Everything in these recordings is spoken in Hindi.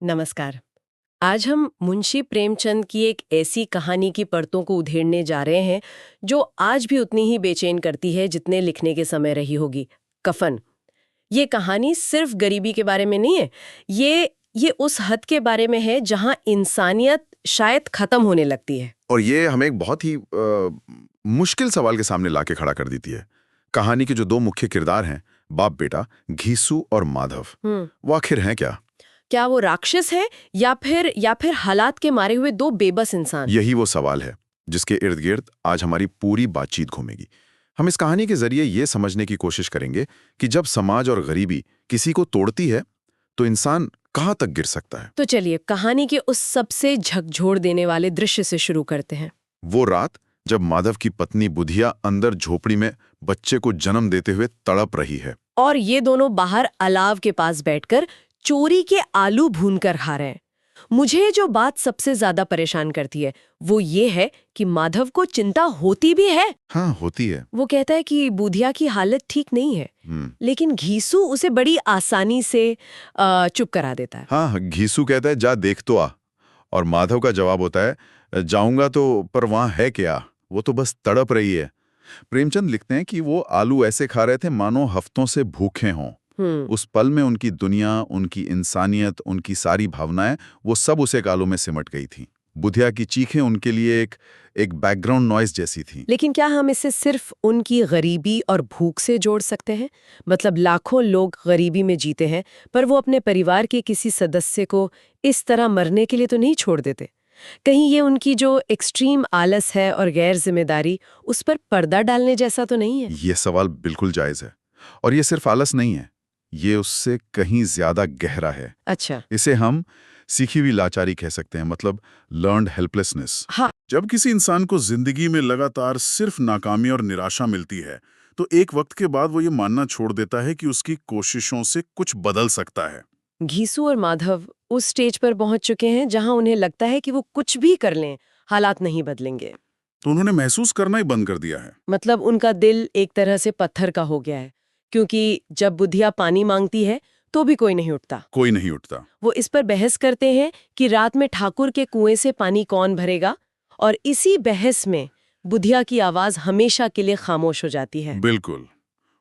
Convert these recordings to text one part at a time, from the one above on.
नमस्कार। आज हम मुंशी प्रेमचंद की एक ऐसी कहानी की परतों को उधेड़ने जा रहे हैं जो आज भी उतनी ही बेचैन करती है जितने लिखने के समय रही होगी। कफन। ये कहानी सिर्फ गरीबी के बारे में नहीं है। ये उस हद के बारे में है जहां इंसानियत शायद खत्म होने लगती है। और ये हमें एक बहुत ही मुश्किल सवाल के सामने लाके खड़ा कर देती है। कहानी के जो दो मुख्य किरदार हैं, बाप बेटा घीसू और माधव, वो आखिर हैं क्या वो राक्षस है या फिर हालात के मारे हुए दो बेबस इंसान? यही वो सवाल है जिसके इर्द गिर्द आज हमारी पूरी बातचीत घूमेगी। हम इस कहानी के जरिए ये समझने की कोशिश करेंगे कि जब समाज और गरीबी किसी को तोड़ती है तो इंसान कहाँ तक गिर सकता है। तो चलिए कहानी के उस सबसे झकझोर देने वाले दृश्य से शुरू करते हैं। वो रात जब माधव की पत्नी बुधिया अंदर झोपड़ी में बच्चे को जन्म देते हुए तड़प रही है और ये दोनों बाहर अलाव के पास बैठकर चोरी के आलू भूनकर खा रहे हैं। मुझे जो बात सबसे ज्यादा परेशान करती है वो ये है कि माधव को चिंता होती भी है। हाँ, होती है। वो कहता है कि बुधिया की हालत ठीक नहीं है, लेकिन घीसू उसे बड़ी आसानी से चुप करा देता है। हाँ, घीसू कहता है जा देख तो आ, और माधव का जवाब होता है जाऊंगा तो, पर वहां है क्या, वो तो बस तड़प रही है। प्रेमचंद लिखते हैं कि वो आलू ऐसे खा रहे थे मानो हफ्तों से भूखे हों। उस पल में उनकी दुनिया, उनकी इंसानियत, उनकी सारी भावनाएं, वो सब उस एक आलू में सिमट गई थी। बुधिया की चीखें उनके लिए एक बैकग्राउंड नॉइज जैसी थी। लेकिन क्या हम इसे सिर्फ उनकी गरीबी और भूख से जोड़ सकते हैं? मतलब लाखों लोग गरीबी में जीते हैं, पर वो अपने परिवार के किसी सदस्य को इस तरह मरने के लिए तो नहीं छोड़ देते। कहीं ये उनकी जो एक्सट्रीम आलस है और गैर जिम्मेदारी, उस पर पर्दा डालने जैसा तो नहीं है? ये सवाल बिल्कुल जायज है। और ये सिर्फ आलस नहीं है, ये उससे कहीं ज्यादा गहरा है। अच्छा। इसे हम सीखी हुई लाचारी कह सकते हैं, मतलब लर्न्ड हेल्पलेसनेस। हाँ। जब किसी इंसान को जिंदगी में लगातार सिर्फ नाकामी और निराशा मिलती है तो एक वक्त के बाद वो ये मानना छोड़ देता है कि उसकी कोशिशों से कुछ बदल सकता है। घीसू और माधव उस स्टेज पर पहुंच चुके हैं जहां उन्हें लगता है कि वो कुछ भी कर लें, हालात नहीं बदलेंगे। तो उन्होंने महसूस करना ही बंद कर दिया है। मतलब उनका दिल एक तरह से पत्थर का हो गया है, क्योंकि जब बुधिया पानी मांगती है तो भी कोई नहीं उठता। कोई नहीं उठता। वो इस पर बहस करते हैं कि रात में ठाकुर के कुएं से पानी कौन भरेगा, और इसी बहस में बुधिया की आवाज हमेशा के लिए खामोश हो जाती है। बिल्कुल।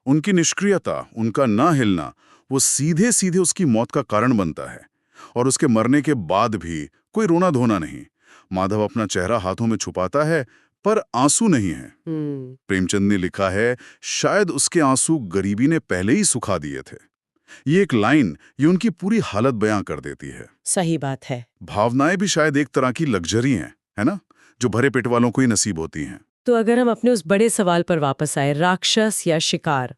उनकी निष्क्रियता, उनका ना हिलना, वो सीधे सीधे उसकी मौत का कारण बनता है। और उसके मरने के बाद भी कोई रोना धोना नहीं। माधव अपना चेहरा हाथों में छुपाता है, पर आंसू नहीं है। प्रेमचंद ने लिखा है, शायद उसके आंसू गरीबी ने पहले ही सुखा दिए थे। ये एक लाइन, ये उनकी पूरी हालत बयां कर देती है। सही बात है। भावनाएं भी शायद एक तरह की लग्जरी हैं, है ना, जो भरे पेट वालों को ही नसीब होती हैं। तो अगर हम अपने उस बड़े सवाल पर वापस आए, राक्षस या शिकार,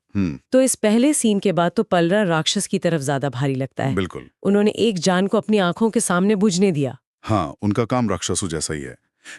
तो इस पहले सीन के बाद तो पलरा राक्षस की तरफ ज्यादा भारी लगता है। बिल्कुल। उन्होंने एक जान को अपनी आंखों के सामने बुझने दिया। हाँ, उनका काम राक्षसों जैसा ही है।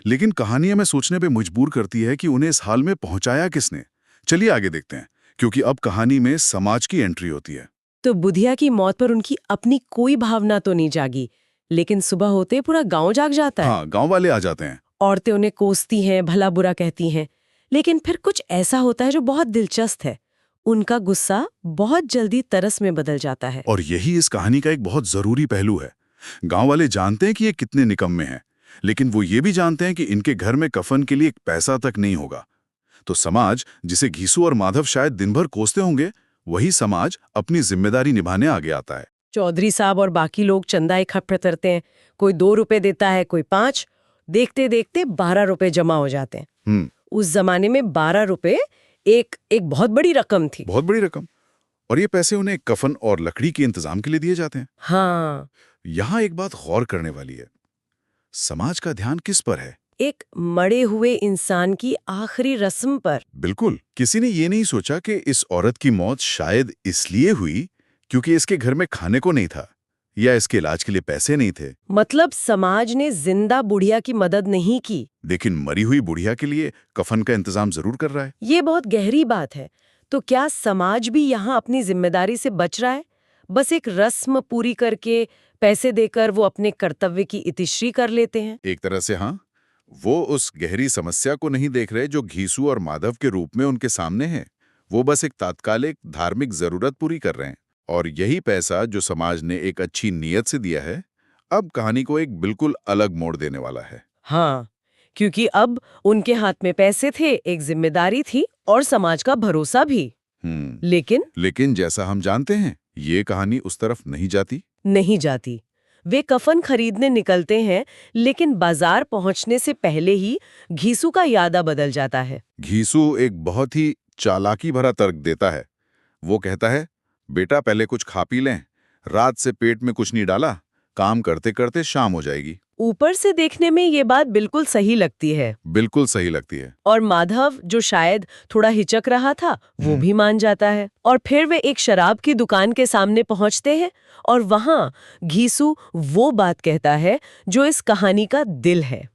लेकिन कहानी हमें सोचने पे मजबूर करती है कि उन्हें इस हाल में पहुंचाया किसने। चलिए आगे देखते हैं, क्योंकि अब कहानी में समाज की एंट्री होती है। तो बुधिया की मौत पर उनकी अपनी कोई भावना तो नहीं जागी, लेकिन सुबह होते पूरा गांव जाग जाता है। हाँ, गांव वाले आ जाते हैं। औरतें उन्हें कोसती हैं, भला बुरा कहती हैं, लेकिन फिर कुछ ऐसा होता है जो बहुत दिलचस्प है। उनका गुस्सा बहुत जल्दी तरस में बदल जाता है। और यही इस कहानी का एक बहुत जरूरी पहलू है। गांव वाले जानते हैं कि ये कितने निकम्मे हैं, लेकिन वो ये भी जानते हैं कि इनके घर में कफन के लिए एक पैसा तक नहीं होगा। तो समाज, जिसे घीसू और माधव शायद दिन भर कोसते होंगे, वही समाज अपनी जिम्मेदारी निभाने आगे आता है। चौधरी साहब और बाकी लोग चंदा इकट्ठा करते हैं। कोई 2 रुपए देता है, कोई 5। देखते देखते 12 रुपए जमा हो जाते हैं। उस जमाने में 12 रुपए एक बहुत बड़ी रकम थी। बहुत बड़ी रकम। और ये पैसे उन्हें कफन और लकड़ी के इंतजाम के लिए दिए जाते हैं। हाँ। यहाँ एक बात गौर करने वाली है, समाज का ध्यान किस पर है? एक मरे हुए इंसान की आखिरी रस्म पर। बिल्कुल। किसी ने ये नहीं सोचा कि इस औरत की मौत शायद इसलिए हुई क्योंकि इसके घर में खाने को नहीं था, या इसके इलाज के लिए पैसे नहीं थे। मतलब समाज ने जिंदा बुढ़िया की मदद नहीं की, लेकिन मरी हुई बुढ़िया के लिए कफन का इंतजाम जरूर कर रहा है। ये बहुत गहरी बात है। तो क्या समाज भी यहाँ अपनी जिम्मेदारी से बच रहा है? बस एक रस्म पूरी करके पैसे देकर वो अपने कर्तव्य की इतिश्री कर लेते हैं। एक तरह से हाँ, वो उस गहरी समस्या को नहीं देख रहे जो घीसू और माधव के रूप में उनके सामने है। वो बस एक तात्कालिक धार्मिक जरूरत पूरी कर रहे हैं। और यही पैसा जो समाज ने एक अच्छी नीयत से दिया है, अब कहानी को एक बिल्कुल अलग मोड़ देने वाला है। हाँ, क्योंकि अब उनके हाथ में पैसे थे, एक जिम्मेदारी थी और समाज का भरोसा भी। लेकिन लेकिन जैसा हम जानते हैं, ये कहानी उस तरफ नहीं जाती। नहीं जाती। वे कफन खरीदने निकलते हैं, लेकिन बाजार पहुंचने से पहले ही घीसू का इरादा बदल जाता है। घीसू एक बहुत ही चालाकी भरा तर्क देता है। वो कहता है, बेटा पहले कुछ खा पी लें, रात से पेट में कुछ नहीं डाला, काम करते करते शाम हो जाएगी। ऊपर से देखने में ये बात बिल्कुल सही लगती है। बिल्कुल सही लगती है। और माधव, जो शायद थोड़ा हिचक रहा था, वो भी मान जाता है। और फिर वे एक शराब की दुकान के सामने पहुंचते हैं और वहां घीसू वो बात कहता है जो इस कहानी का दिल है।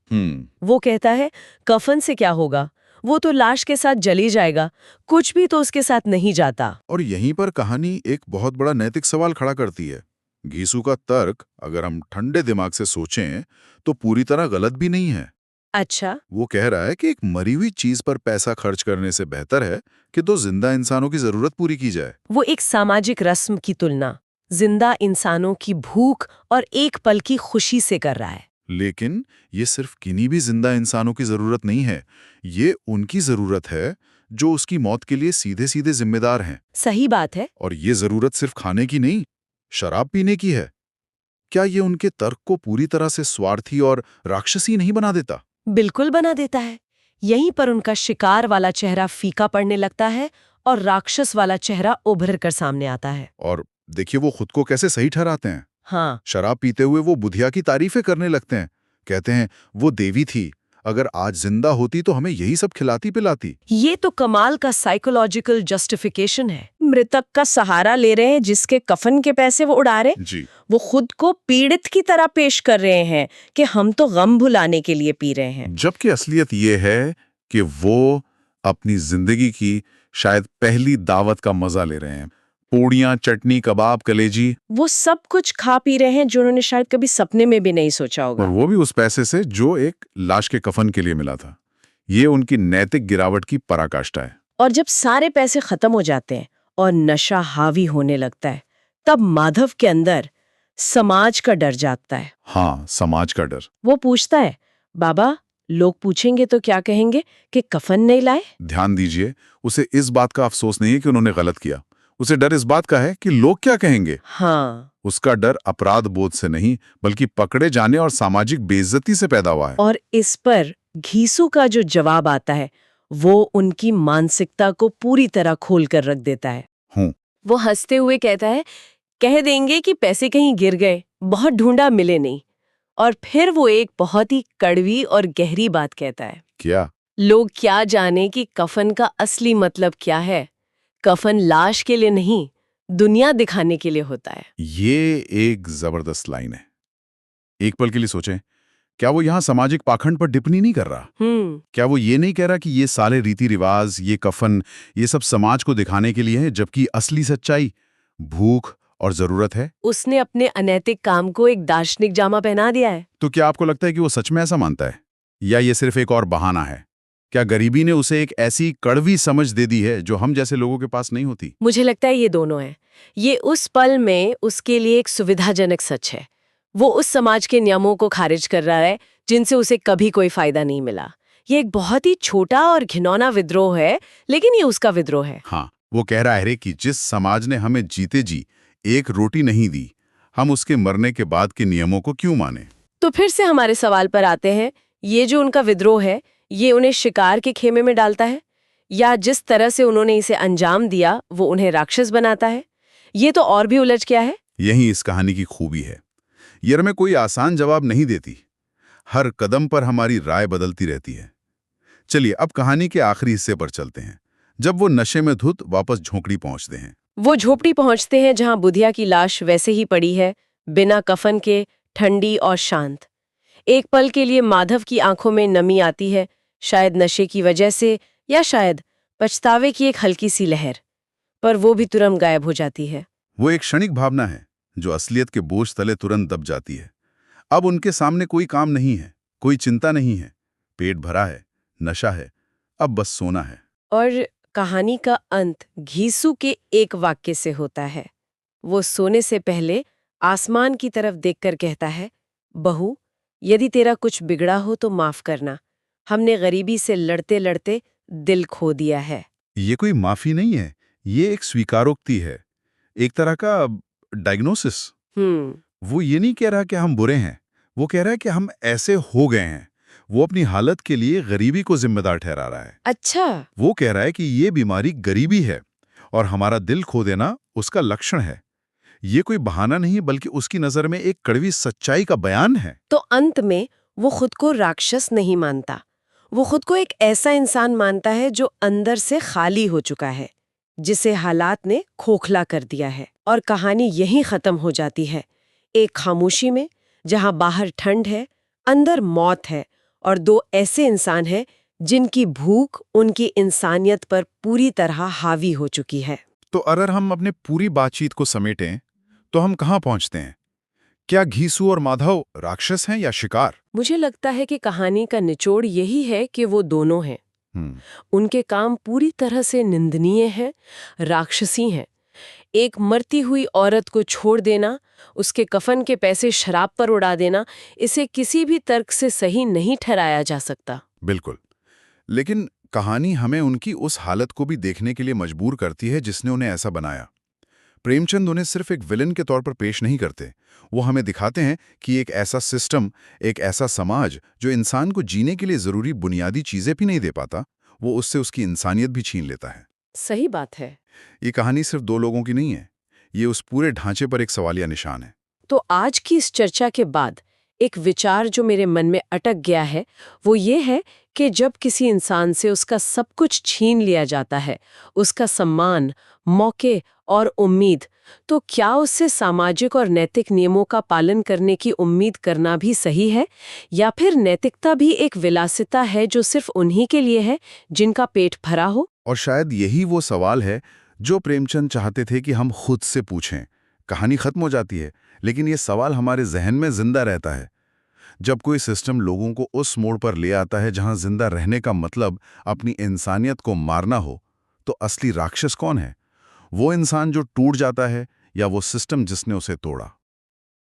वो कहता है, कफन से क्या होगा, वो तो लाश के साथ जली जाएगा, कुछ भी तो उसके साथ नहीं जाता। और यहीं पर कहानी एक बहुत बड़ा नैतिक सवाल खड़ा करती है। घीसू का तर्क, अगर हम ठंडे दिमाग से सोचें, तो पूरी तरह गलत भी नहीं है। अच्छा। वो कह रहा है कि एक मरी हुई चीज पर पैसा खर्च करने से बेहतर है कि दो जिंदा इंसानों की जरूरत पूरी की जाए। वो एक सामाजिक रस्म की तुलना जिंदा इंसानों की भूख और एक पल की खुशी से कर रहा है। लेकिन ये सिर्फ किन्हीं भी जिंदा इंसानों की जरूरत नहीं है, ये उनकी जरूरत है जो उसकी मौत के लिए सीधे सीधे जिम्मेदार हैं। सही बात है। और ये जरूरत सिर्फ खाने की नहीं, शराब पीने की है। क्या ये उनके तर्क को पूरी तरह से स्वार्थी और राक्षसी नहीं बना देता? बिल्कुल बना देता है। यहीं पर उनका शिकार वाला चेहरा फीका पड़ने लगता है और राक्षस वाला चेहरा उभर कर सामने आता है। और देखिए वो खुद को कैसे सही ठहराते हैं। हाँ, शराब पीते हुए वो बुधिया की तारीफें करने लगते हैं। कहते हैं, वो देवी थी, अगर आज जिंदा होती तो हमें यही सब खिलाती पिलाती। ये तो कमाल का साइकोलॉजिकल जस्टिफिकेशन है। मृतक का सहारा ले रहे हैं, जिसके कफन के पैसे वो उड़ा रहे। जी। वो खुद को पीड़ित की तरह पेश कर रहे हैं कि हम तो गम भुलाने के लिए पी रहे हैं। जबकि असलियत ये है कि वो अपनी जिंदगी की शायद पहली दावत का मजा ले रहे हैं। पूड़ियाँ, चटनी, कबाब, कलेजी, वो सब कुछ खा पी रहे हैं जो उन्होंने शायद कभी सपने में भी नहीं सोचा होगा। और वो भी उस पैसे से जो एक लाश के कफन के लिए मिला था। ये उनकी नैतिक गिरावट की पराकाष्ठा है। और जब सारे पैसे खत्म हो जाते हैं और नशा हावी होने लगता है, तब माधव के अंदर समाज का डर जागता है। हाँ, समाज का डर। वो पूछता है, बाबा, लोग पूछेंगे तो क्या कहेंगे कि कफन नहीं लाए? ध्यान दीजिए, उसे इस बात का अफसोस नहीं है कि उन्होंने गलत किया। उसे डर इस बात का है कि लोग क्या कहेंगे। हाँ। उसका डर अपराध बोध से नहीं, बल्कि पकड़े जाने और सामाजिक बेइज्जती से पैदा हुआ है। और इस पर घीसू का जो जवाब आता है, वो उनकी मानसिकता को पूरी तरह खोल कर रख देता है। वो हंसते हुए कहता है, कह देंगे कि पैसे कहीं गिर गए, बहुत ढूंढा, मिले नहीं। और फिर वो एक बहुत ही कड़वी और गहरी बात कहता है। क्या? लोग क्या जाने कि कफन का असली मतलब क्या है। कफन लाश के लिए नहीं, दुनिया दिखाने के लिए होता है। ये एक जबरदस्त लाइन है। एक पल के लिए सोचें, क्या वो यहाँ सामाजिक पाखंड पर टिप्पणी नहीं कर रहा? क्या वो ये नहीं कह रहा कि ये सारे रीति रिवाज, ये कफन, ये सब समाज को दिखाने के लिए है, जबकि असली सच्चाई भूख और जरूरत है? उसने अपने अनैतिक काम को एक दार्शनिक जामा पहना दिया है। तो क्या आपको लगता है कि वो सच में ऐसा मानता है, या ये सिर्फ एक और बहाना है? क्या गरीबी ने उसे एक ऐसी कड़वी समझ दे दी है जो हम जैसे लोगों के पास नहीं होती? मुझे लगता है ये दोनों है। ये उस पल में उसके लिए एक सुविधाजनक सच है। वो उस समाज के नियमों को खारिज कर रहा है जिनसे उसे कभी कोई फायदा नहीं मिला। ये एक बहुत ही छोटा और घिनौना विद्रोह है, लेकिन ये उसका विद्रोह है। हाँ, वो कह रहा है कि जिस समाज ने हमें जीते जी एक रोटी नहीं दी, हम उसके मरने के बाद के नियमों को क्यों माने? तो फिर से हमारे सवाल पर आते हैं, ये जो उनका विद्रोह है, ये उन्हें शिकार के खेमे में डालता है, या जिस तरह से उन्होंने इसे अंजाम दिया वो उन्हें राक्षस बनाता है? ये तो और भी उलझ गया है। यही इस कहानी की खूबी है। ये हमें कोई आसान जवाब नहीं देती। हर कदम पर हमारी राय बदलती रहती है। चलिए अब कहानी के आखिरी हिस्से पर चलते हैं, जब वो नशे में धुत वापस झोंपड़ी पहुंचते हैं। वो झोपड़ी पहुंचते हैं जहां बुधिया की लाश वैसे ही पड़ी है, बिना कफन के, ठंडी और शांत। एक पल के लिए माधव की आंखों में नमी आती है, शायद नशे की वजह से या शायद पछतावे की एक हल्की सी लहर, पर वो भी तुरंत गायब हो जाती है। वो एक क्षणिक भावना है जो असलियत के बोझ तले तुरंत दब जाती है। अब उनके सामने कोई काम नहीं है, कोई चिंता नहीं है, पेट भरा है, नशा है, अब बस सोना है। और कहानी का अंत घीसू के एक वाक्य से होता है। वो सोने से पहले आसमान की तरफ देखकर कहता है, बहू, यदि तेरा कुछ बिगड़ा हो तो माफ करना। हमने गरीबी से लड़ते लड़ते दिल खो दिया है। ये कोई माफी नहीं है, ये एक स्वीकारोक्ति है, एक तरह का डायग्नोसिस। वो ये नहीं कह रहा कि हम बुरे हैं, वो कह रहा है कि हम ऐसे हो गए हैं। वो अपनी हालत के लिए गरीबी को जिम्मेदार ठहरा रहा है। अच्छा। वो कह रहा है कि ये बीमारी गरीबी है और हमारा दिल खो देना उसका लक्षण है। ये कोई बहाना नहीं, बल्कि उसकी नजर में एक कड़वी सच्चाई का बयान है। तो अंत में वो खुद को राक्षस नहीं मानता, वो खुद को एक ऐसा इंसान मानता है जो अंदर से खाली हो चुका है, जिसे हालात ने खोखला कर दिया है। और कहानी यहीं खत्म हो जाती है, एक खामोशी में, जहां बाहर ठंड है, अंदर मौत है, और दो ऐसे इंसान हैं जिनकी भूख उनकी इंसानियत पर पूरी तरह हावी हो चुकी है। तो अगर हम अपने पूरी बातचीत को समेटें तो हम कहाँ पहुंचते हैं? क्या घीसू और माधव राक्षस हैं या शिकार? मुझे लगता है कि कहानी का निचोड़ यही है कि वो दोनों हैं। उनके काम पूरी तरह से निंदनीय हैं, राक्षसी हैं। एक मरती हुई औरत को छोड़ देना, उसके कफन के पैसे शराब पर उड़ा देना, इसे किसी भी तर्क से सही नहीं ठहराया जा सकता। बिल्कुल। लेकिन कहानी हमें उनकी उस हालत को भी देखने के लिए मजबूर करती है जिसने उन्हें ऐसा बनाया। प्रेमचंद उन्हें सिर्फ एक विलन के तौर पर पेश नहीं करते, वो हमें दिखाते हैं कि एक ऐसा सिस्टम, एक ऐसा समाज जो इंसान को जीने के लिए जरूरी बुनियादी चीजें भी नहीं दे पाता, वो उससे उसकी इंसानियत भी छीन लेता है। सही बात है। ये कहानी सिर्फ दो लोगों की नहीं है, ये उस पूरे ढांचे पर एक सवालिया निशान है। तो आज की इस चर्चा के बाद एक विचार जो मेरे मन में अटक गया है, वो ये है कि जब किसी इंसान से उसका सब कुछ छीन लिया जाता है, उसका सम्मान, मौके और उम्मीद, तो क्या उससे सामाजिक और नैतिक नियमों का पालन करने की उम्मीद करना भी सही है? या फिर नैतिकता भी एक विलासिता है जो सिर्फ उन्हीं के लिए है जिनका पेट भरा हो? और शायद यही वो सवाल है जो प्रेमचंद चाहते थे कि हम खुद से पूछें। कहानी खत्म हो जाती है, लेकिन ये सवाल हमारे जहन में जिंदा रहता है। जब कोई सिस्टम लोगों को उस मोड़ पर ले आता है जहां जिंदा रहने का मतलब अपनी इंसानियत को मारना हो, तो असली राक्षस कौन है? वो इंसान जो टूट जाता है या वो सिस्टम जिसने उसे तोड़ा?